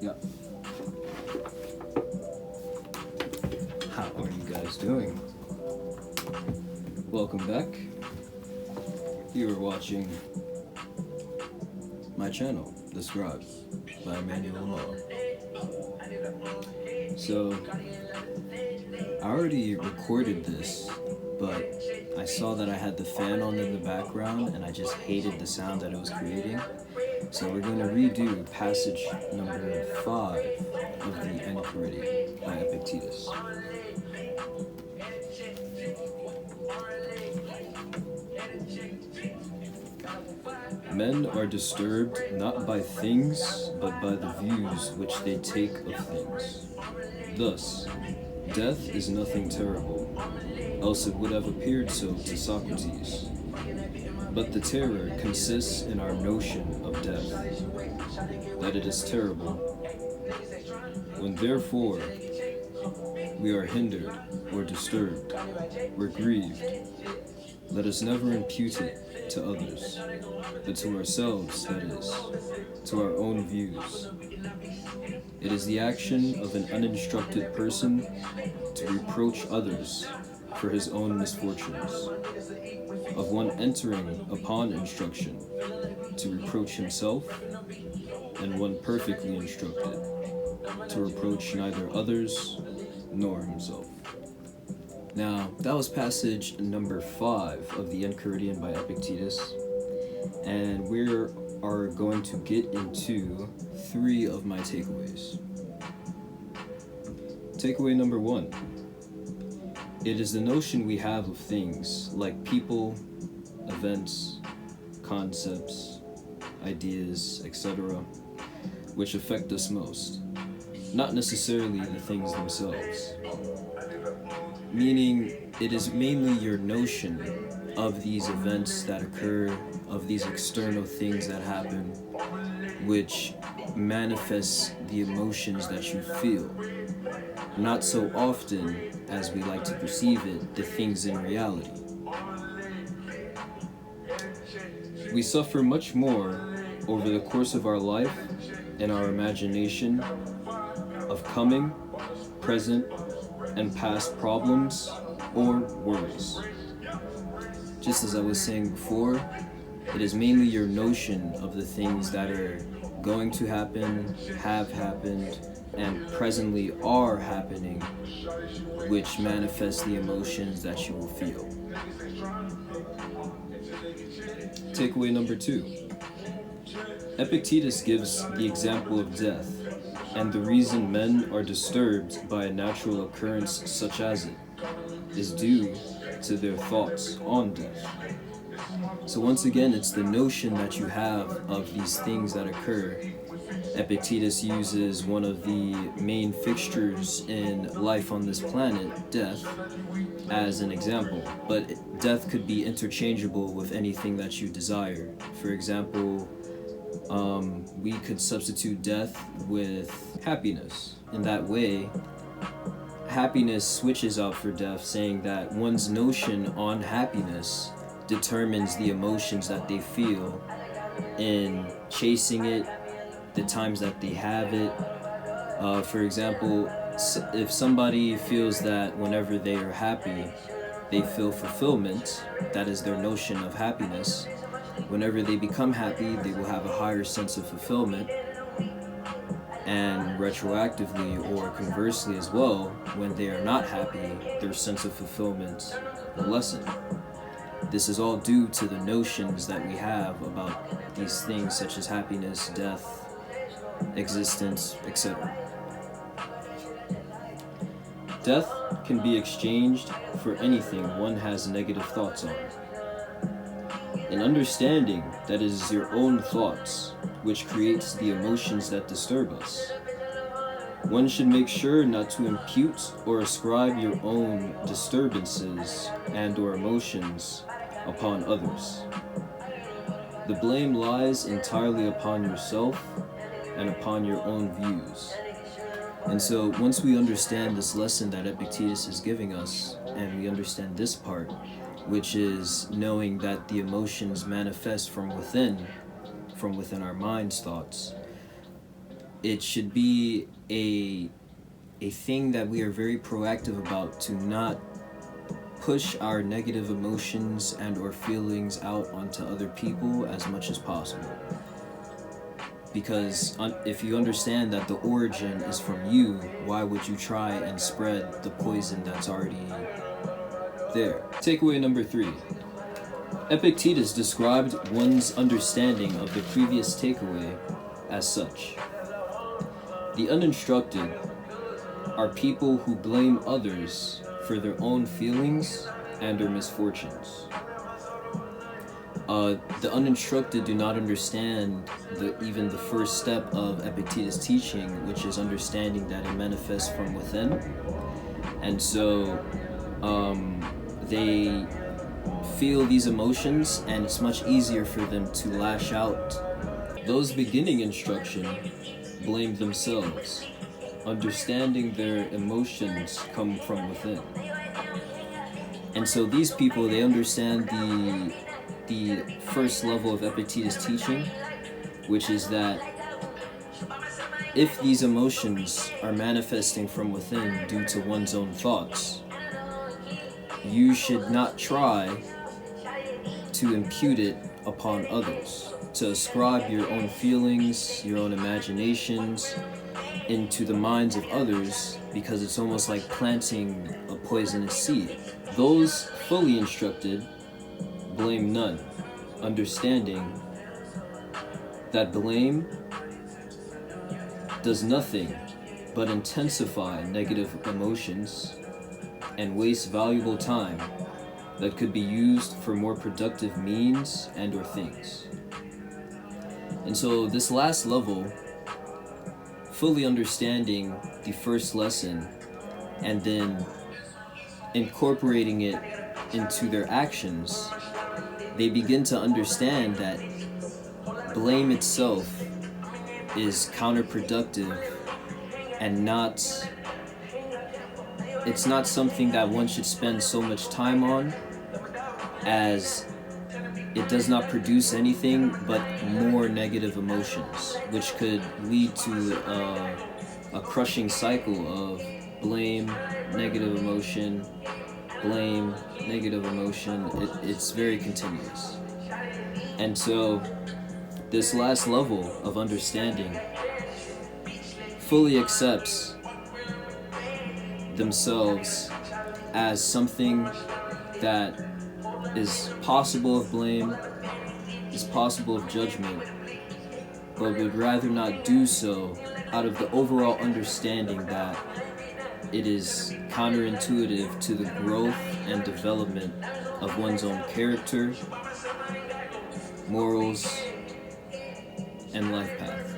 Yeah. How are you guys doing? Welcome back. You are watching my channel, The Scribe, by Emmanuel Law. So, I already recorded this, but I saw that I had the fan on in the background and I just hated the sound that it was creating. So we're going to redo passage number 5 of the Enchiridion by Epictetus. Men are disturbed not by things, but by the views which they take of things. Thus, death is nothing terrible, else it would have appeared so to Socrates. But the terror consists in our notion of death, that it is terrible. When therefore we are hindered, or disturbed, or grieved, let us never impute it to others, but to ourselves, that is, to our own views. It is the action of an uninstructed person to reproach others for his own misfortunes, of one entering upon instruction to reproach himself, and one perfectly instructed to reproach neither others nor himself. Now, that was passage number 5 of the Enchiridion by Epictetus, and we are going to get into 3 of my takeaways. Takeaway number 1. It is the notion we have of things like people, events, concepts, ideas, etc., which affect us most, not necessarily the things themselves. Meaning, it is mainly your notion of these events that occur, of these external things that happen, which manifests the emotions that you feel. Not so often, as we like to perceive it, the things in reality. We suffer much more over the course of our life in our imagination of coming, present, and past problems or worries. Just as I was saying before, it is mainly your notion of the things that are going to happen, have happened, and presently are happening, which manifest the emotions that you will feel. Takeaway number 2. Epictetus gives the example of death, and the reason men are disturbed by a natural occurrence such as it is due to their thoughts on death. So once again, it's the notion that you have of these things that occur. Epictetus uses one of the main fixtures in life on this planet, death, as an example. But death could be interchangeable with anything that you desire. For example, we could substitute death with happiness. In that way, happiness switches out for death, saying that one's notion on happiness determines the emotions that they feel in chasing it, the times that they have it. For example, if somebody feels that whenever they are happy, they feel fulfillment, that is their notion of happiness. Whenever they become happy, they will have a higher sense of fulfillment. And retroactively, or conversely as well, when they are not happy, their sense of fulfillment will lessen. This is all due to the notions that we have about these things such as happiness, death, existence, etc. Death can be exchanged for anything one has negative thoughts on. An understanding that it is your own thoughts which creates the emotions that disturb us. One should make sure not to impute or ascribe your own disturbances and or emotions upon others. The blame lies entirely upon yourself and upon your own views. And so once we understand this lesson that Epictetus is giving us, and we understand this part, which is knowing that the emotions manifest from within our mind's thoughts, it should be a thing that we are very proactive about, to not push our negative emotions and or feelings out onto other people as much as possible. Because if you understand that the origin is from you, why would you try and spread the poison that's already there? Takeaway number 3. Epictetus described one's understanding of the previous takeaway as such. The uninstructed are people who blame others for their own feelings and their misfortunes. The uninstructed do not understand even the first step of Epictetus' teaching, which is understanding that it manifests from within. And so they feel these emotions, and it's much easier for them to lash out. Those beginning instruction blame themselves. Understanding their emotions come from within. And so these people, they understand the first level of Epictetus' teaching, which is that if these emotions are manifesting from within due to one's own thoughts, you should not try to impute it upon others, to ascribe your own feelings, your own imaginations into the minds of others, because it's almost like planting a poisonous seed. Those fully instructed blame none, understanding that blame does nothing but intensify negative emotions and waste valuable time that could be used for more productive means and or things. And so this last level, fully understanding the first lesson and then incorporating it into their actions, they begin to understand that blame itself is counterproductive and it's not something that one should spend so much time on, as it does not produce anything but more negative emotions, which could lead to a crushing cycle of blame, negative emotion, blame, negative emotion. It's very continuous. And so this last level of understanding fully accepts themselves as something that is possible of blame, is possible of judgment, but would rather not do so out of the overall understanding that it is counterintuitive to the growth and development of one's own character, morals, and life path.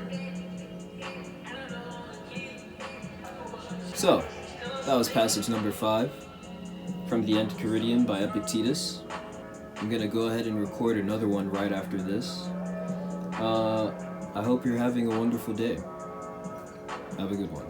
So, that was passage number 5 from the Enchiridion by Epictetus. I'm going to go ahead and record another one right after this. I hope you're having a wonderful day. Have a good one.